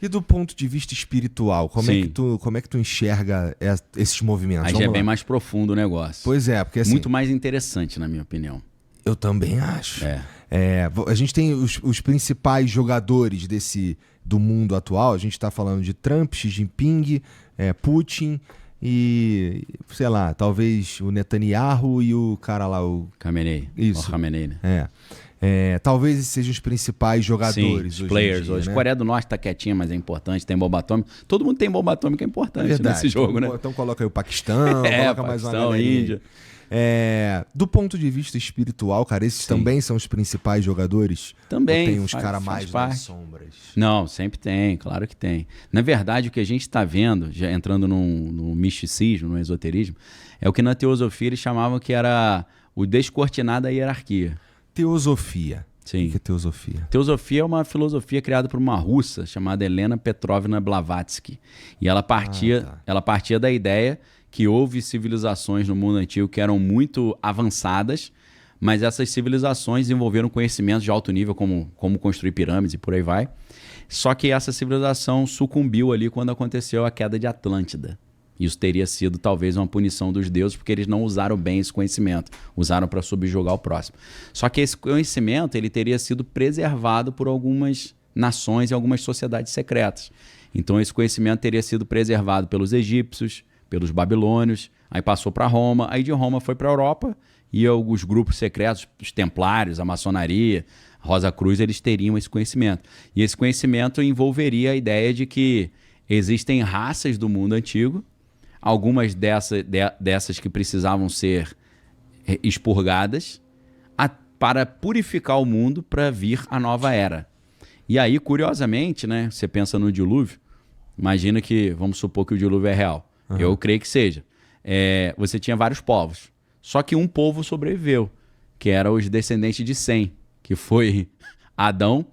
E do ponto de vista espiritual, como é que tu enxerga esses movimentos? Aí já é bem mais profundo o negócio. Pois é, porque assim... Muito mais interessante, na minha opinião. Eu também acho. A gente tem os principais jogadores do mundo atual. A gente tá falando de Trump, Xi Jinping, Putin e, sei lá, talvez o Netanyahu e o cara lá, o... Khamenei. Isso. O Khamenei, né? Talvez esses sejam os principais jogadores. Os players hoje. Né? Coreia do Norte tá quietinha, mas é importante. Tem bomba atômica. Todo mundo tem bomba atômica, é importante nesse jogo, então, né? Então coloca aí o Paquistão, coloca mais uma galerinha. Índia. Do ponto de vista espiritual, cara, esses também são os principais jogadores? Também. Ou tem uns caras mais nas sombras? Não, sempre tem, claro que tem. Na verdade, o que a gente está vendo, já entrando no misticismo, no esoterismo, é o que na teosofia eles chamavam que era o descortinar da hierarquia. Teosofia. Sim. O que é teosofia? Teosofia é uma filosofia criada por uma russa chamada Helena Petrovna Blavatsky. E ela partia da ideia que houve civilizações no mundo antigo que eram muito avançadas, mas essas civilizações desenvolveram conhecimentos de alto nível, como construir pirâmides e por aí vai. Só que essa civilização sucumbiu ali quando aconteceu a queda de Atlântida. Isso teria sido talvez uma punição dos deuses, porque eles não usaram bem esse conhecimento, usaram para subjugar o próximo. Só que esse conhecimento ele teria sido preservado por algumas nações e algumas sociedades secretas. Então esse conhecimento teria sido preservado pelos egípcios, pelos babilônios, aí passou para Roma, aí de Roma foi para a Europa, e alguns grupos secretos, os templários, a maçonaria, a Rosa Cruz, eles teriam esse conhecimento. E esse conhecimento envolveria a ideia de que existem raças do mundo antigo, algumas dessas que precisavam ser expurgadas para purificar o mundo para vir a nova era. E aí, curiosamente, né, você pensa no dilúvio, imagina que, vamos supor que o dilúvio é real. Uhum. Eu creio que seja. Você tinha vários povos. Só que um povo sobreviveu, que era os descendentes de Sem, que foi Adão...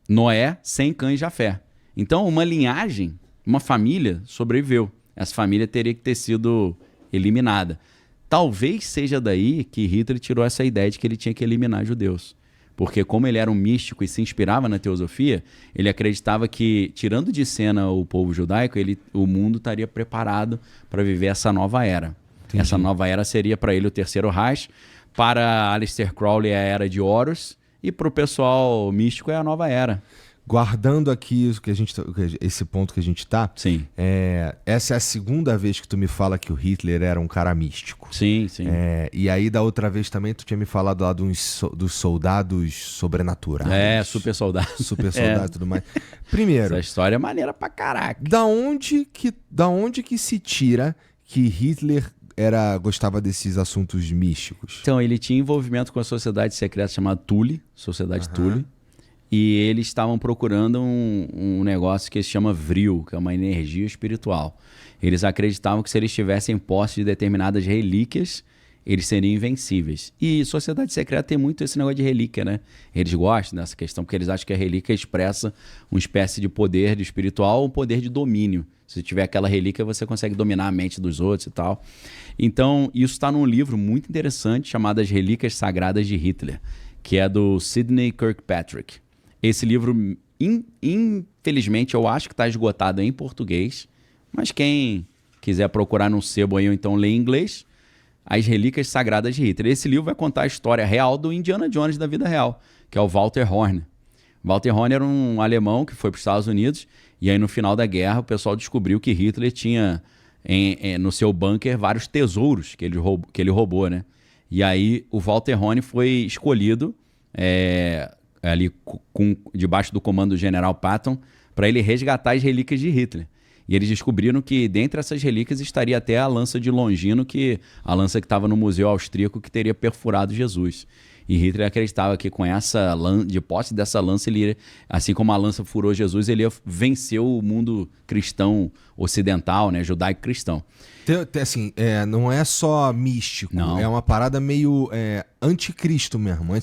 Noé, Sem, Cã e Jafé. Então, uma linhagem, uma família sobreviveu. Essa família teria que ter sido eliminada. Talvez seja daí que Hitler tirou essa ideia de que ele tinha que eliminar judeus. Porque como ele era um místico e se inspirava na teosofia, ele acreditava que, tirando de cena o povo judaico, o mundo estaria preparado para viver essa nova era. Entendi. Essa nova era seria para ele o terceiro Reich, para Aleister Crowley é a era de Horus, e para o pessoal místico é a nova era. Guardando aqui esse ponto que a gente tá, sim. Essa é a segunda vez que tu me fala que o Hitler era um cara místico. Sim, sim. E aí da outra vez também tu tinha me falado lá dos soldados sobrenaturais. Super soldados. Super soldados e tudo mais. Primeiro... Essa história é maneira pra caraca. Da onde que se tira que Hitler gostava desses assuntos místicos? Então, ele tinha envolvimento com a sociedade secreta chamada Thule, Sociedade Thule. E eles estavam procurando um negócio que se chama Vril, que é uma energia espiritual. Eles acreditavam que se eles tivessem posse de determinadas relíquias, eles seriam invencíveis. E sociedade secreta tem muito esse negócio de relíquia, né? Eles gostam dessa questão, porque eles acham que a relíquia expressa uma espécie de poder de espiritual, um poder de domínio. Se tiver aquela relíquia, você consegue dominar a mente dos outros e tal. Então, isso está num livro muito interessante chamado As Relíquias Sagradas de Hitler, que é do Sidney Kirkpatrick. Esse livro, infelizmente, eu acho que está esgotado em português, mas quem quiser procurar num sebo aí ou então ler em inglês, As Relíquias Sagradas de Hitler. Esse livro vai contar a história real do Indiana Jones da vida real, que é o Walter Horn. Walter Horn era um alemão que foi para os Estados Unidos, e aí no final da guerra o pessoal descobriu que Hitler tinha no seu bunker vários tesouros que ele roubou, né? E aí o Walter Horn foi escolhido... ali debaixo do comando do general Patton, para ele resgatar as relíquias de Hitler. E eles descobriram que dentre essas relíquias estaria até a lança de Longino, a lança que estava no Museu Austríaco, que teria perfurado Jesus. E Hitler acreditava que com de posse dessa lança, assim como a lança furou Jesus, ele ia vencer o mundo cristão ocidental, né, judaico-cristão. Assim, não é só místico, não. É uma parada meio anticristo mesmo.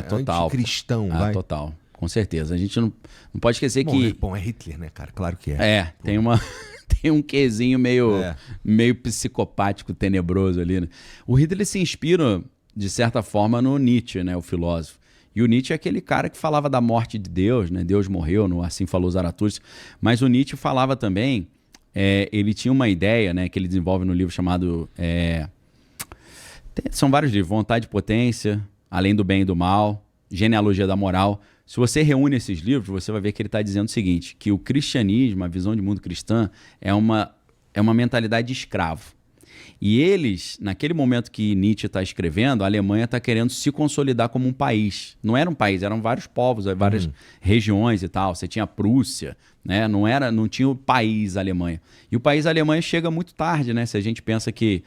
Total. Anticristão, vai. Total, com certeza. A gente não pode esquecer que... Bom, é Hitler, né, cara? Claro que é. Tem um quezinho meio psicopático, tenebroso ali, né? O Hitler se inspira, de certa forma, no Nietzsche, né, o filósofo. E o Nietzsche é aquele cara que falava da morte de Deus, né? Deus morreu, no Assim Falou Zaratustra. Mas o Nietzsche falava também, ele tinha uma ideia, né, que ele desenvolve no livro chamado... são vários livros, Vontade e Potência, Além do Bem e do Mal, Genealogia da Moral. Se você reúne esses livros, você vai ver que ele está dizendo o seguinte, que o cristianismo, a visão de mundo cristã, é uma mentalidade de escravo. E eles, naquele momento que Nietzsche está escrevendo, a Alemanha está querendo se consolidar como um país. Não era um país, eram vários povos, várias regiões e tal. Você tinha a Prússia, né? Não tinha o país Alemanha. E o país Alemanha chega muito tarde, né? Se a gente pensa que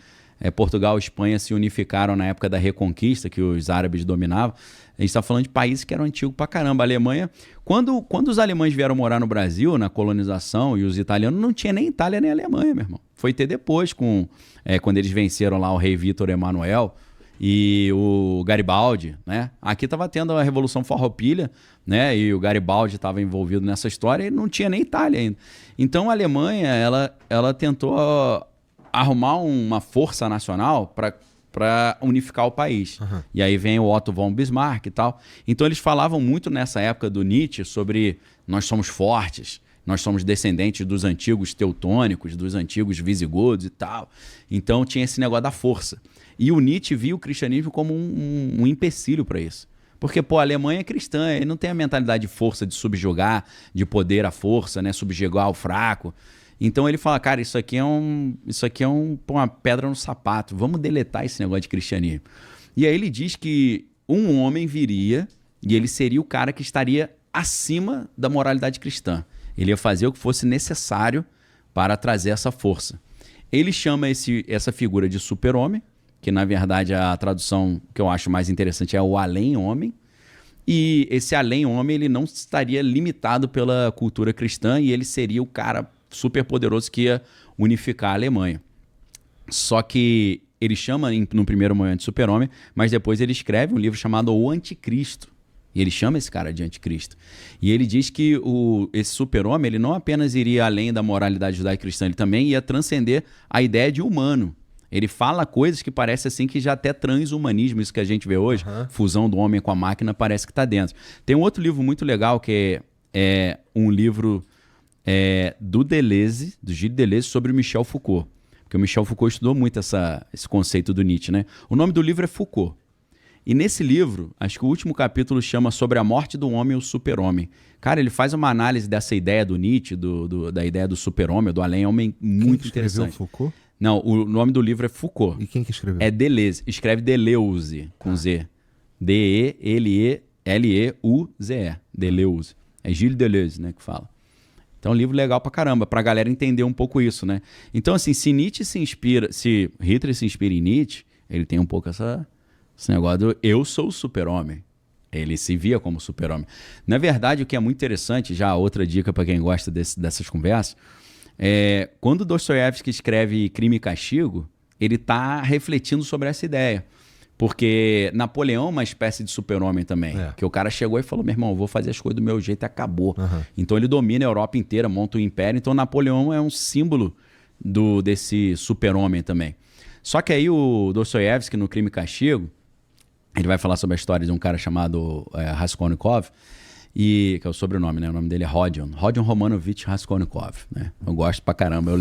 Portugal e Espanha se unificaram na época da Reconquista, que os árabes dominavam, a gente está falando de países que eram antigos pra caramba. A Alemanha, quando os alemães vieram morar no Brasil, na colonização, e os italianos, não tinha nem Itália nem Alemanha, meu irmão. Foi ter depois, quando eles venceram lá o rei Vítor Emanuel e o Garibaldi, né? Aqui estava tendo a Revolução Farroupilha, né? E o Garibaldi estava envolvido nessa história e não tinha nem Itália ainda. Então a Alemanha, ela tentou arrumar uma força nacional para unificar o país. E aí vem o Otto von Bismarck e tal. Então eles falavam muito nessa época do Nietzsche sobre nós somos fortes, nós somos descendentes dos antigos teutônicos, dos antigos visigodos e tal. Então tinha esse negócio da força. E o Nietzsche via o cristianismo como um empecilho para isso. Porque, a Alemanha é cristã, ele não tem a mentalidade de força, de subjugar, de poder à força, né? Subjugar o fraco. Então ele fala, cara, isso aqui é uma pedra no sapato, vamos deletar esse negócio de cristianismo. E aí ele diz que um homem viria e ele seria o cara que estaria acima da moralidade cristã. Ele ia fazer o que fosse necessário para trazer essa força. Ele chama essa figura de super-homem, que na verdade a tradução que eu acho mais interessante é o além-homem. E esse além-homem ele não estaria limitado pela cultura cristã e ele seria o cara super poderoso que ia unificar a Alemanha. Só que ele chama no primeiro momento de super-homem, mas depois ele escreve um livro chamado O Anticristo. E ele chama esse cara de anticristo. E ele diz que esse super-homem ele não apenas iria além da moralidade judaico-cristã, ele também ia transcender a ideia de humano. Ele fala coisas que parece assim que já até transhumanismo, isso que a gente vê hoje, fusão do homem com a máquina, parece que está dentro. Tem um outro livro muito legal que é um livro do Gilles Deleuze sobre o Michel Foucault. Porque o Michel Foucault estudou muito esse conceito do Nietzsche, né? O nome do livro é Foucault. E nesse livro, acho que o último capítulo chama Sobre a Morte do Homem e o Super-Homem. Cara, ele faz uma análise dessa ideia do Nietzsche, da ideia do super-homem, do além-homem, muito interessante. Foucault? Não, o nome do livro é Foucault. E quem que escreveu? É Deleuze. Escreve Deleuze, com Z. D-E-L-E-L-E-U-Z-E. Deleuze. É Gilles Deleuze, né, que fala. Então é um livro legal pra caramba, pra galera entender um pouco isso, né? Então, assim, se Hitler se inspira em Nietzsche, ele tem um pouco esse negócio do eu sou o super-homem. Ele se via como super-homem. Na verdade, o que é muito interessante, já outra dica para quem gosta dessas conversas, quando Dostoiévski escreve Crime e Castigo, ele está refletindo sobre essa ideia. Porque Napoleão é uma espécie de super-homem também. Que o cara chegou e falou, meu irmão, eu vou fazer as coisas do meu jeito e acabou. Então ele domina a Europa inteira, monta um império. Então Napoleão é um símbolo desse super-homem também. Só que aí o Dostoiévski, no Crime e Castigo, ele vai falar sobre a história de um cara chamado Raskolnikov, que é o sobrenome, né? O nome dele é Rodion Romanovich Raskolnikov, né? Eu gosto pra caramba, eu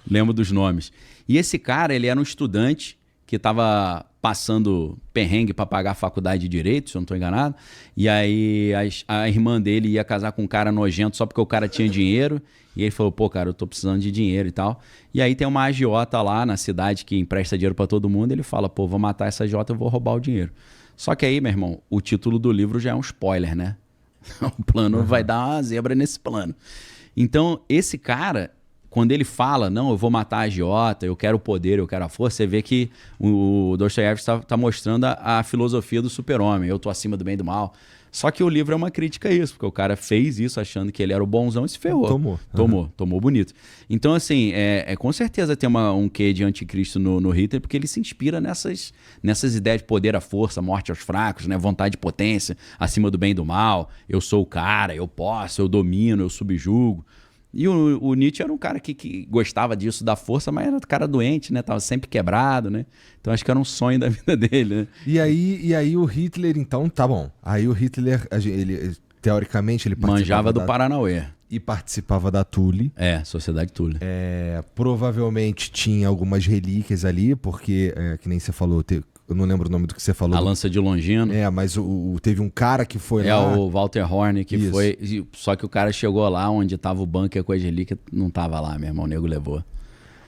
lembro dos nomes. E esse cara, ele era um estudante que estava passando perrengue para pagar a faculdade de Direito, se eu não estou enganado, e aí a irmã dele ia casar com um cara nojento só porque o cara tinha dinheiro, e ele falou, pô, cara, eu tô precisando de dinheiro e tal. E aí tem uma agiota lá na cidade que empresta dinheiro para todo mundo, ele fala, pô, vou matar essa agiota, eu vou roubar o dinheiro. Só que aí, meu irmão, o título do livro já é um spoiler, né? O plano vai dar uma zebra nesse plano. Então, esse cara, quando ele fala, não, eu vou matar a agiota, eu quero o poder, eu quero a força, você vê que o Dostoiévski está mostrando a filosofia do super-homem, eu tô acima do bem e do mal. Só que o livro é uma crítica a isso, porque o cara fez isso achando que ele era o bonzão e se ferrou. Tomou bonito. Então, assim, com certeza tem um quê de anticristo no Hitler, porque ele se inspira nessas ideias de poder à força, morte aos fracos, né? Vontade de potência, acima do bem e do mal, eu sou o cara, eu posso, eu domino, eu subjugo. E o Nietzsche era um cara que gostava disso, da força, mas era um cara doente, né? Tava sempre quebrado, né? Então acho que era um sonho da vida dele, né? E aí o Hitler, então, tá bom. Aí o Hitler, ele teoricamente, ele manjava do Paranauê. E participava da Thule. Sociedade Thule. Provavelmente tinha algumas relíquias ali, porque, que nem você falou, eu não lembro o nome do que você falou. A lança de Longino. Mas teve um cara que foi lá. O Walter Horn, que foi. Só que o cara chegou lá onde tava o bunker com as relíquias, não tava lá, meu irmão, o nego levou.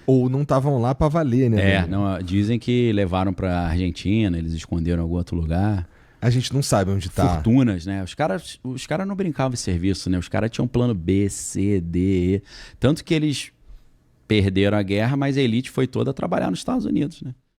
Ou não estavam lá pra valer, né? Não, dizem que levaram pra Argentina, eles esconderam em algum outro lugar. A gente não sabe onde tá. Fortunas, né? Os caras não brincavam de serviço, né? Os caras tinham plano B, C, D, E. Tanto que eles perderam a guerra, mas a elite foi toda trabalhar nos Estados Unidos, né?